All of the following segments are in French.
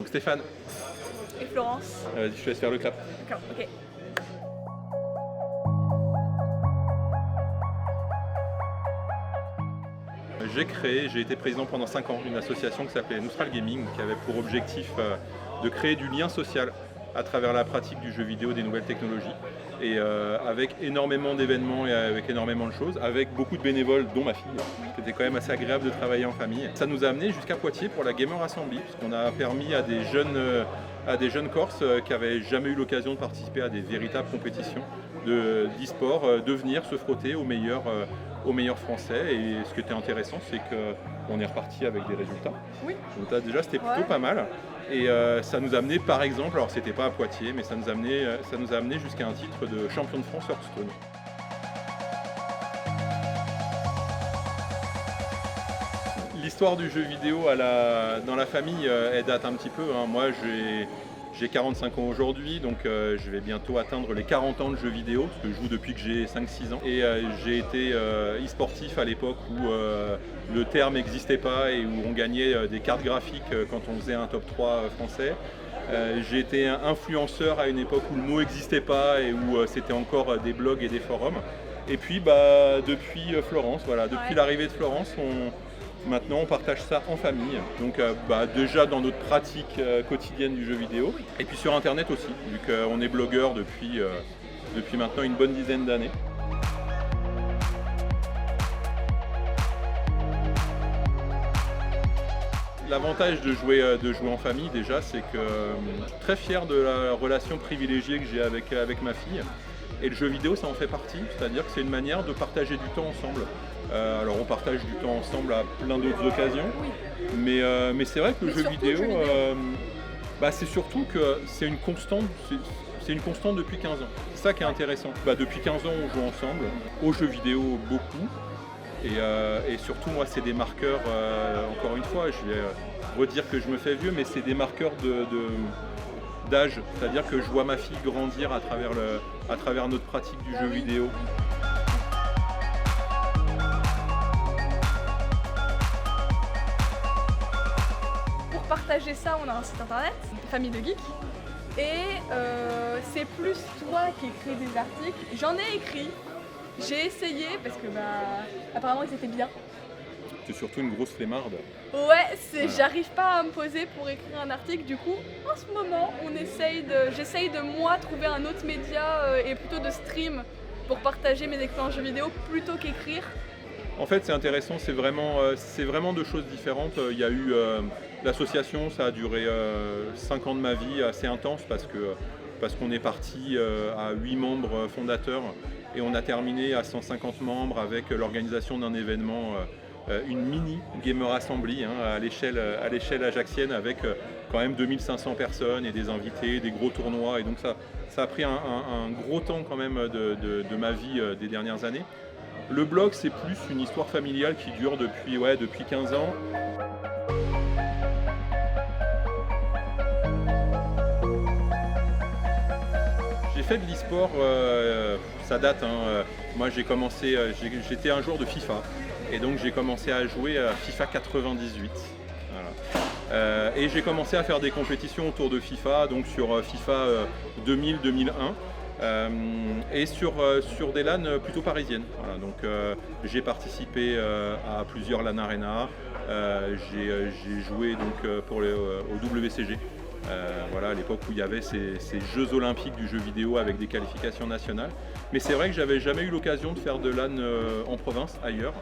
Stéphane. Et Florence. Vas-y, je te laisse faire le clap. D'accord, ok. J'ai été président pendant 5 ans d'une association qui s'appelait Neutral Gaming, qui avait pour objectif de créer du lien social à travers la pratique du jeu vidéo, des nouvelles technologies, et avec énormément d'événements et avec énormément de choses, avec beaucoup de bénévoles, dont ma fille, qui était quand même assez agréable de travailler en famille. Ça nous a amené jusqu'à Poitiers pour la Gamer Assembly, puisqu'on a permis à des jeunes Corses qui n'avaient jamais eu l'occasion de participer à des véritables compétitions d'e-sport, de venir se frotter aux meilleurs français. Et ce qui était intéressant, c'est qu'on est reparti avec des résultats. Oui. Donc déjà, c'était plutôt pas mal. Et ça nous a amené, par exemple, alors c'était pas à Poitiers, mais ça nous a amené jusqu'à un titre de champion de France Hearthstone. L'histoire du jeu vidéo dans la famille, elle date un petit peu. Moi, j'ai 45 ans aujourd'hui, donc je vais bientôt atteindre les 40 ans de jeux vidéo, parce que je joue depuis que j'ai 5-6 ans. Et j'ai été e-sportif à l'époque où le terme n'existait pas et où on gagnait des cartes graphiques quand on faisait un top 3 français. J'ai été influenceur à une époque où le mot n'existait pas et où c'était encore des blogs et des forums. Et puis depuis Florence, depuis l'arrivée de Florence, maintenant on partage ça en famille, donc déjà dans notre pratique quotidienne du jeu vidéo, et puis sur internet aussi, vu qu'on est blogueur depuis maintenant une bonne dizaine d'années. L'avantage de jouer en famille déjà, c'est que je suis très fier de la relation privilégiée que j'ai avec ma fille. Et le jeu vidéo, ça en fait partie, c'est-à-dire que c'est une manière de partager du temps ensemble. Alors on partage du temps ensemble à plein d'autres occasions, mais c'est vrai que le jeu vidéo, c'est surtout que c'est une constante depuis 15 ans. C'est ça qui est intéressant. Depuis 15 ans, on joue ensemble, aux jeux vidéo beaucoup, et surtout moi c'est des marqueurs, encore une fois, je vais redire que je me fais vieux, mais c'est des marqueurs d'âge, c'est-à-dire que je vois ma fille grandir à travers notre pratique du jeu vidéo. Pour partager ça, on a un site internet, Famille de Geeks, et c'est plus toi qui écris des articles. J'en ai écrit, j'ai essayé parce que apparemment ils étaient bien. C'est surtout une grosse flemmarde. Ouais, j'arrive pas à me poser pour écrire un article, du coup en ce moment j'essaye de moi trouver un autre média et plutôt de stream pour partager mes expériences jeux vidéo plutôt qu'écrire. En fait c'est intéressant, c'est vraiment deux choses différentes. Il y a eu l'association, ça a duré 5 ans de ma vie, assez intense parce qu'on est parti à 8 membres fondateurs et on a terminé à 150 membres avec l'organisation d'un événement, une mini Gamer Assembly à l'échelle ajaxienne avec quand même 2500 personnes et des invités, des gros tournois, et donc ça a pris un gros temps quand même de ma vie des dernières années. Le blog, c'est plus une histoire familiale qui dure depuis 15 ans. J'ai fait de l'e-sport, ça date. Moi j'étais un joueur de FIFA. Et donc j'ai commencé à jouer à FIFA 98. Voilà. Et j'ai commencé à faire des compétitions autour de FIFA, donc sur FIFA 2000-2001. Et sur des LAN plutôt parisiennes. Voilà, donc j'ai participé à plusieurs LAN Arena. J'ai joué donc au WCG. À l'époque où il y avait ces Jeux Olympiques du jeu vidéo avec des qualifications nationales. Mais c'est vrai que j'avais jamais eu l'occasion de faire de LAN en province, ailleurs.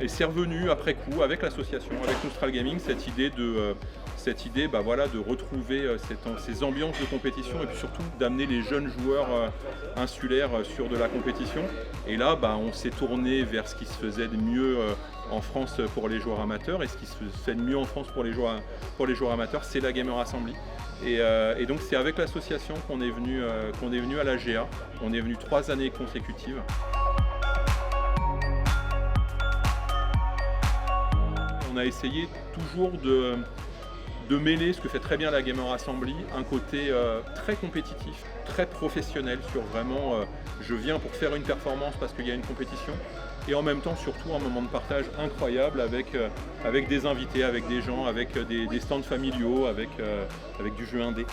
Et c'est revenu après coup avec l'association, avec Neutral Gaming, cette idée de retrouver ces ambiances de compétition et puis surtout d'amener les jeunes joueurs insulaires sur de la compétition. Et là, on s'est tourné vers ce qui se faisait de mieux en France pour les joueurs amateurs, et ce qui se fait de mieux en France pour les joueurs amateurs, c'est la Gamer Assembly. Et donc c'est avec l'association qu'on est venu à la GA. On est venu 3 années consécutives. On a essayé toujours de mêler ce que fait très bien la Gamer Assembly, un côté très compétitif, très professionnel sur vraiment je viens pour faire une performance parce qu'il y a une compétition, et en même temps surtout un moment de partage incroyable avec des invités, avec des gens, avec des stands familiaux, avec du jeu indé.